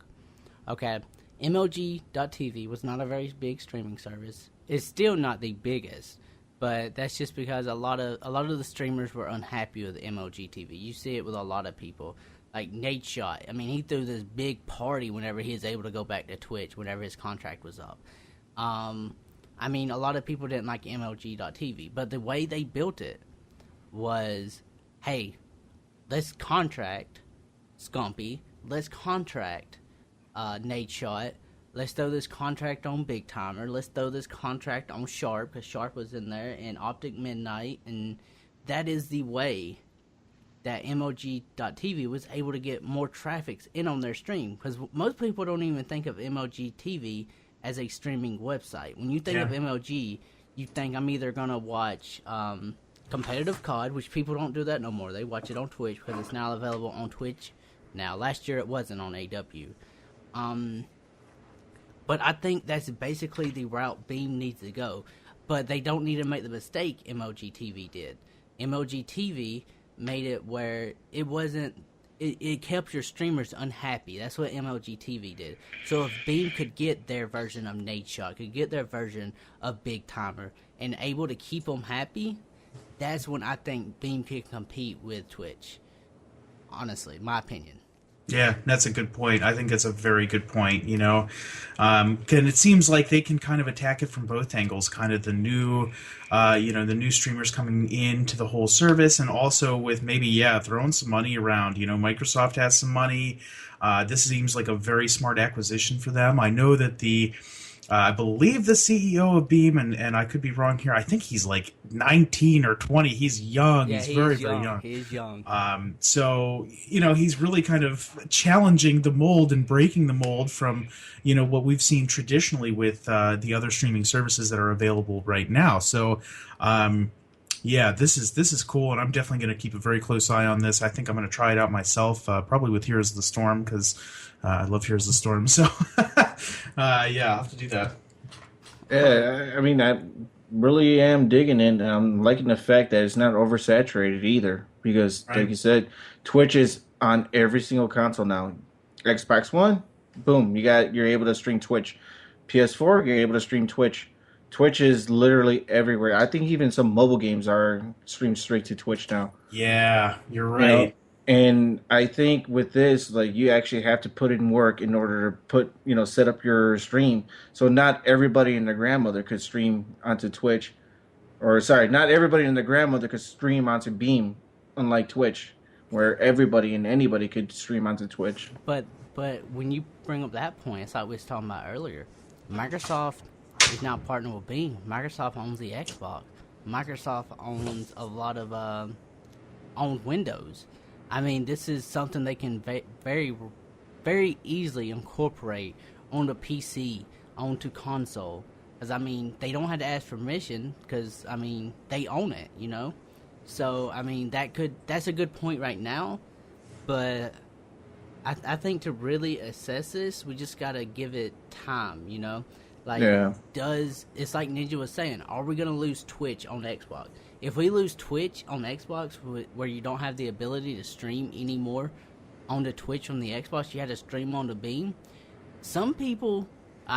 Okay, MLG.TV was not a very big streaming service. It's still not the biggest, but that's just because a lot of the streamers were unhappy with MLG TV. You see it with a lot of people. Like Nate Shot. I mean, he threw this big party whenever he was able to go back to Twitch, whenever his contract was up. I mean, a lot of people didn't like MLG.TV, but the way they built it was, hey, let's contract Scumpy, let's contract Nate Shot, let's throw this contract on Big Timer, let's throw this contract on Sharp, because Sharp was in there, and Optic Midnight, and that is the way that MOG.TV was able to get more traffic in on their stream, because most people don't even think of MOG.TV as a streaming website. When you think of MOG, you think I'm either going to watch competitive COD, which people don't do that no more. They watch it on Twitch because it's now available on Twitch. Now, last year it wasn't on AW. But I think that's basically the route Beam needs to go. But they don't need to make the mistake MOG.TV did. MOG.TV made it where it wasn't... It kept your streamers unhappy. That's what MOG.TV did. So if Beam could get their version of Nate Shot, could get their version of Big Timer, and able to keep them happy, that's when I think Beam could compete with Twitch. Honestly, my opinion. Yeah, that's a good point. I think that's a very good point, you know. And it seems like they can kind of attack it from both angles, kind of the new, the new streamers coming into the whole service, and also with maybe, throwing some money around. You know, Microsoft has some money. This seems like a very smart acquisition for them. I know that I believe the CEO of Beam, and I could be wrong here, I think he's like 19 or 20. He's young. Yeah, he's very young. He's young. So, you know, he's really kind of challenging the mold and breaking the mold from, you know, what we've seen traditionally with the other streaming services that are available right now. So, this is cool, and I'm definitely going to keep a very close eye on this. I think I'm going to try it out myself, probably with Heroes of the Storm, because I love Heroes of the Storm. So, I'll have to do that. Yeah, I mean, I really am digging it, and I'm liking the fact that it's not oversaturated either, because, like you said, Twitch is on every single console now. Xbox One, boom, you're able to stream Twitch. PS4, you're able to stream Twitch. Twitch is literally everywhere. I think even some mobile games are streamed straight to Twitch now. Yeah, you're right. You know? And I think with this, like, you actually have to put in work in order to set up your stream. So not everybody and their grandmother could stream onto Twitch. Or, sorry, not everybody and their grandmother could stream onto Beam, unlike Twitch, where everybody and anybody could stream onto Twitch. But when you bring up that point, it's like we was talking about earlier. Microsoft is now partnered with Beam. Microsoft owns the Xbox. Microsoft owns a lot of owns Windows. I mean, this is something they can very, very easily incorporate onto PC, onto console. Because, I mean, they don't have to ask permission because, I mean, they own it, you know? So, I mean, that's a good point right now. But I think to really assess this, we just got to give it time, you know? Like, it's like Ninja was saying, are we going to lose Twitch on Xbox? If we lose Twitch on Xbox, where you don't have the ability to stream anymore onto Twitch on the Xbox, you have to stream onto Beam. Some people,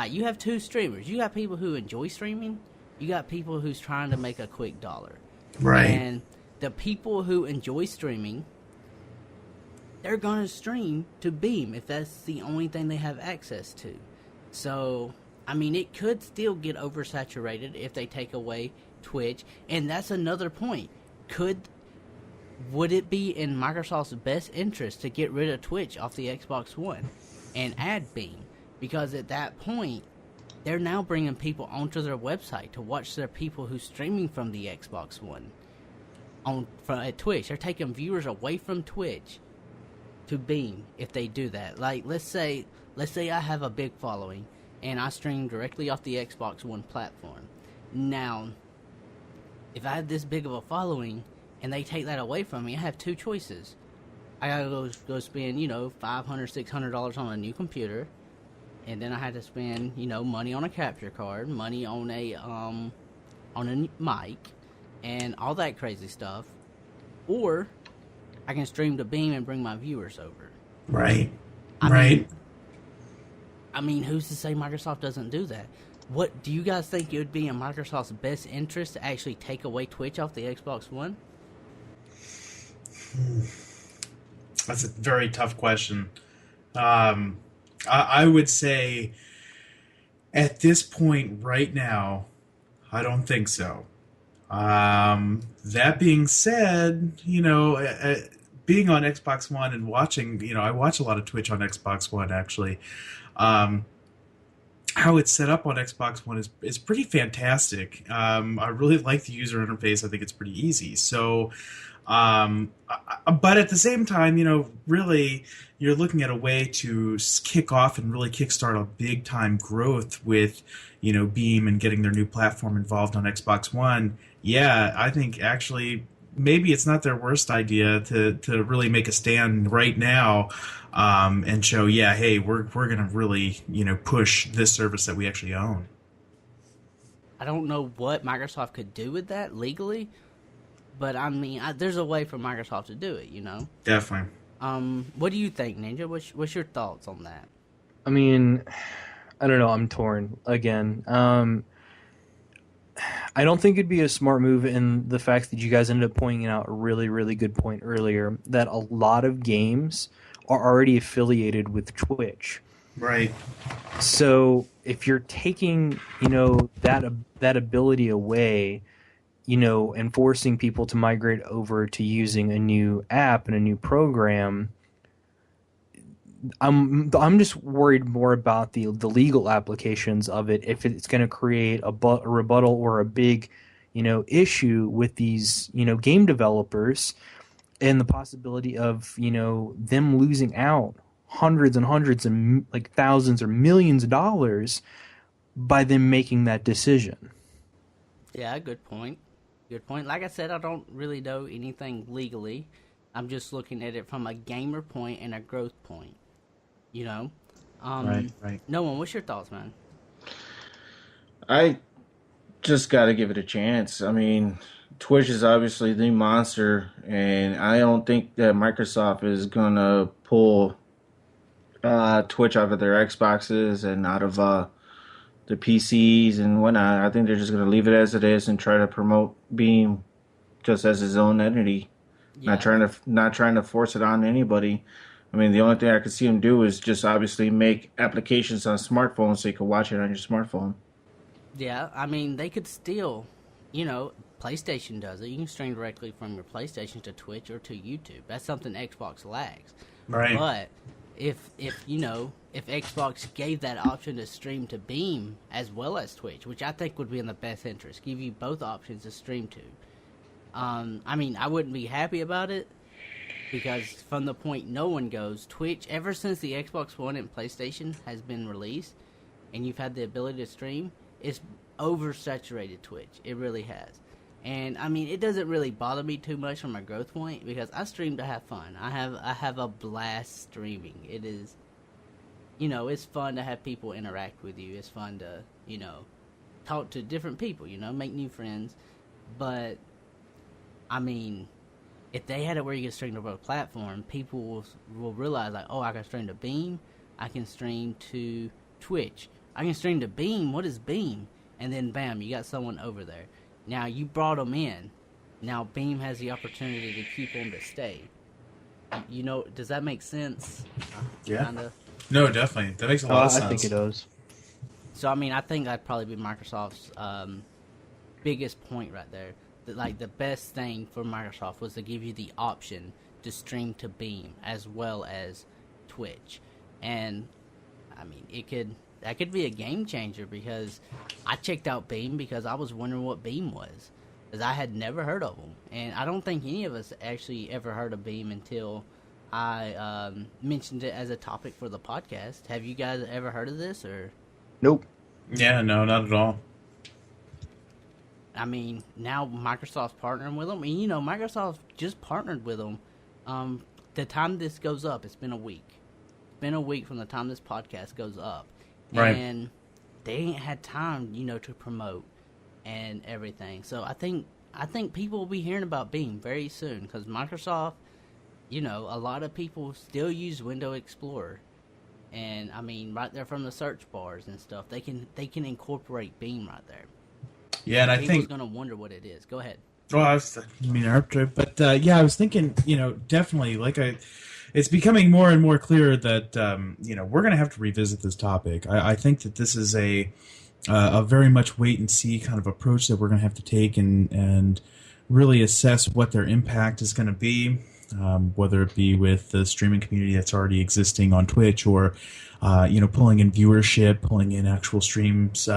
you have two streamers. You got people who enjoy streaming. You got people who's trying to make a quick dollar. Right. And the people who enjoy streaming, they're going to stream to Beam if that's the only thing they have access to. So, I mean, it could still get oversaturated if they take away Twitch, and that's another point. Would it be in Microsoft's best interest to get rid of Twitch off the Xbox One and add Beam? Because at that point, they're now bringing people onto their website to watch their people who's streaming from the Xbox One at Twitch. They're taking viewers away from Twitch to Beam if they do that. Like, let's say I have a big following and I stream directly off the Xbox One platform. Now, if I have this big of a following and they take that away from me, I have two choices. I gotta go spend, $500, $600 on a new computer, and then I had to spend, money on a capture card, money on a mic, and all that crazy stuff. Or I can stream to Beam and bring my viewers over. Right. I mean, who's to say Microsoft doesn't do that? What do you guys think it would be in Microsoft's best interest to actually take away Twitch off the Xbox One? That's a very tough question. I would say at this point right now, I don't think so. That being said, being on Xbox One and watching, I watch a lot of Twitch on Xbox One actually. How it's set up on Xbox One is pretty fantastic. I really like the user interface. I think it's pretty easy. So, but at the same time, really, you're looking at a way to kick off and really kickstart a big time growth with, Beam and getting their new platform involved on Xbox One. Yeah, I think actually maybe it's not their worst idea to really make a stand right now. And show, hey, we're gonna really, push this service that we actually own. I don't know what Microsoft could do with that legally, but I mean, there's a way for Microsoft to do it, Definitely. What do you think, Ninja? What's your thoughts on that? I mean, I don't know. I'm torn again. I don't think it'd be a smart move in the fact that you guys ended up pointing out a really, really good point earlier that a lot of games are already affiliated with Twitch. Right. So if you're taking, that ability away, and forcing people to migrate over to using a new app and a new program, I'm just worried more about the legal applications of it. If it's going to create a rebuttal or a big, issue with these, game developers, and the possibility of, them losing out hundreds and hundreds and like thousands or millions of dollars by them making that decision. Yeah, good point. Good point. Like I said, I don't really know anything legally. I'm just looking at it from a gamer point and a growth point. Right. No one. What's your thoughts, man? I just got to give it a chance. I mean, Twitch is obviously the monster, and I don't think that Microsoft is gonna pull Twitch out of their Xboxes and out of the PCs and whatnot. I think they're just gonna leave it as it is and try to promote Beam just as its own entity, not trying to force it on anybody. I mean, the only thing I could see them do is just obviously make applications on smartphones so you can watch it on your smartphone. Yeah, I mean, they could still, PlayStation does it. You can stream directly from your PlayStation to Twitch or to YouTube. That's something Xbox lacks. Right. But if Xbox gave that option to stream to Beam as well as Twitch, which I think would be in the best interest, give you both options to stream to. I mean, I wouldn't be happy about it because from the point no one goes, Twitch, ever since the Xbox One and PlayStation has been released and you've had the ability to stream, it's oversaturated Twitch. It really has. And I mean, it doesn't really bother me too much from a growth point because I stream to have fun. I have a blast streaming. It is, it's fun to have people interact with you. It's fun to, talk to different people, make new friends. But I mean, if they had it where you can stream to both platforms, people will realize like, oh, I can stream to Beam, I can stream to Twitch, I can stream to Beam. What is Beam? And then bam, you got someone over there. Now you brought them in. Now Beam has the opportunity to keep them to stay. Does that make sense? Yeah. Kinda? No, definitely. That makes a lot of sense. I think it does. So I mean, I think that'd probably be Microsoft's biggest point right there. Like the best thing for Microsoft was to give you the option to stream to Beam as well as Twitch, and I mean that could be a game changer because I checked out Beam because I was wondering what Beam was because I had never heard of them, and I don't think any of us actually ever heard of Beam until I mentioned it as a topic for the podcast. Have you guys ever heard of this or? Nope. Yeah, no, not at all. I mean, now Microsoft's partnering with them. And, Microsoft just partnered with them. The time this goes up, it's been a week. It's been a week from the time this podcast goes up. Right. And they ain't had time, to promote and everything. So I think people will be hearing about Beam very soon because Microsoft, a lot of people still use Windows Explorer. And, I mean, right there from the search bars and stuff, they can incorporate Beam right there. Yeah, and I think people's gonna wonder what it is. Go ahead. Well, I was I was thinking, definitely, it's becoming more and more clear that we're going to have to revisit this topic. I think that this is a very much wait and see kind of approach that we're going to have to take and really assess what their impact is going to be. whether it be with the streaming community that's already existing on Twitch, or pulling in viewership, pulling in actual streams,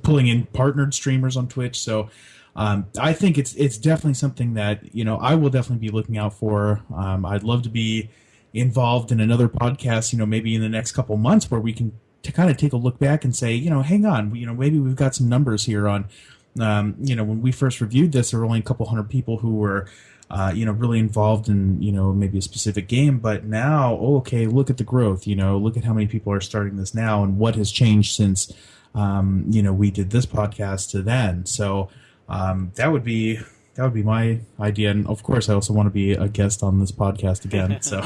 pulling in partnered streamers on Twitch. So I think it's definitely something that I will definitely be looking out for. I'd love to be involved in another podcast, maybe in the next couple months, where we can kind of take a look back and say, hang on, maybe we've got some numbers here on, when we first reviewed this, there were only a couple hundred people who were, really involved in, maybe a specific game. But now, okay, look at the growth, look at how many people are starting this now and what has changed since, we did this podcast to then. So that would be my idea. And of course, I also want to be a guest on this podcast again. So,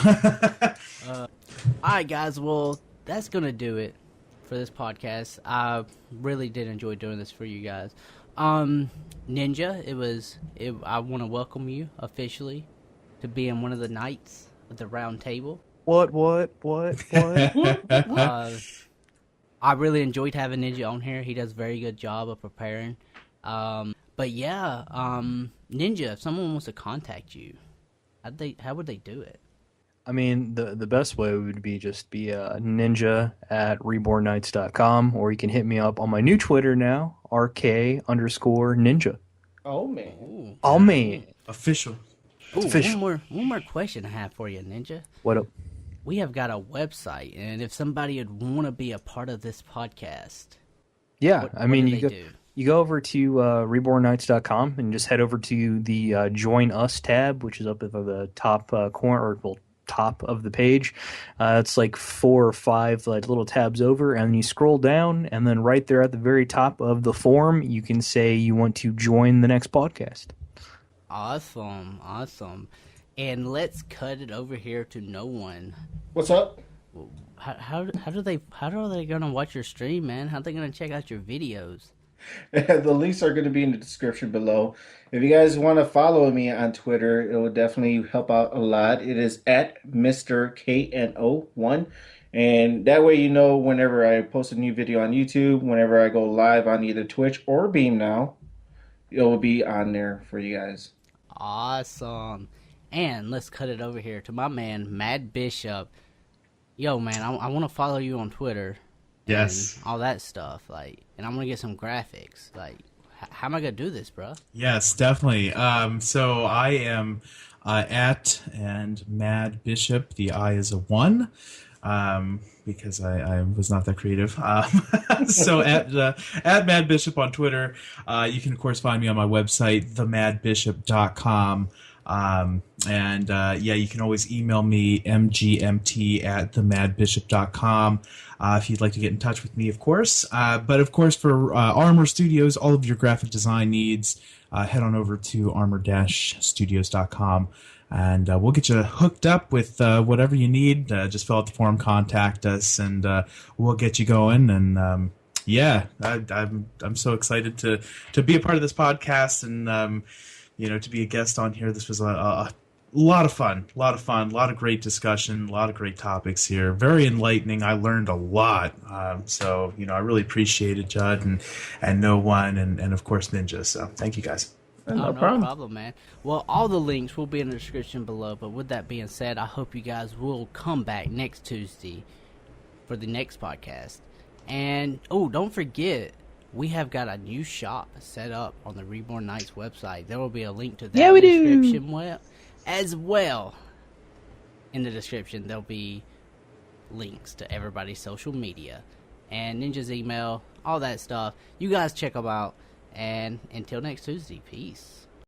all right, guys. Well, that's going to do it for this podcast. I really did enjoy doing this for you guys. Ninja, I want to welcome you officially to being one of the knights of the round table. What? I really enjoyed having Ninja on here. He does a very good job of preparing. But yeah, Ninja, if someone wants to contact you, how would they do it? I mean, the best way would be just be ninja at rebornnights.com, or you can hit me up on my new Twitter now, RK_ninja. Oh, man. Ooh. Oh, man. Official. Ooh, official. One more question I have for you, Ninja. What up? We have got a website, and if somebody would want to be a part of this podcast, Yeah, what you go over to rebornnights.com and just head over to the Join Us tab, which is up at the top corner, or top of the page. It's like 4 or 5 little tabs over, and you scroll down, and then right there at the very top of the form, you can say you want to join the next podcast. Awesome. And let's cut it over here to no one. What's up? How are they gonna watch your stream, man? How are they gonna check out your videos? The links are going to be in the description below. If you guys want to follow me on Twitter, it will definitely help out a lot. It is at Mr. KNO1. And that way whenever I post a new video on YouTube, whenever I go live on either Twitch or Beam now, it will be on there for you guys. Awesome. And let's cut it over here to my man, Mad Bishop. Yo, man, I want to follow you on Twitter. Yes. And all that stuff, and I'm gonna get some graphics. How am I gonna do this, bro? Yes, definitely. So I am at and Mad Bishop. The I is a 1, because I was not that creative. So at Mad Bishop on Twitter. You can of course find me on my website, themadbishop.com. You can always email me, mgmt@themadbishop.com, if you'd like to get in touch with me, of course. But of course, for Armor Studios, all of your graphic design needs, head on over to armor-studios.com, and we'll get you hooked up with whatever you need. Just fill out the form, contact us, and we'll get you going. And I'm so excited to be a part of this podcast, and to be a guest on here. This was a lot of fun, a lot of great discussion, a lot of great topics here. Very enlightening. I learned a lot. So I really appreciate it, Judd, and No One, and of course Ninja. So thank you guys. No problem, man. Well, all the links will be in the description below. But with that being said, I hope you guys will come back next Tuesday for the next podcast. And don't forget, we have got a new shop set up on the Reborn Knights website. There will be a link to that in the description as well. In the description, there'll be links to everybody's social media and Ninja's email, all that stuff. You guys check them out. And until next Tuesday, peace.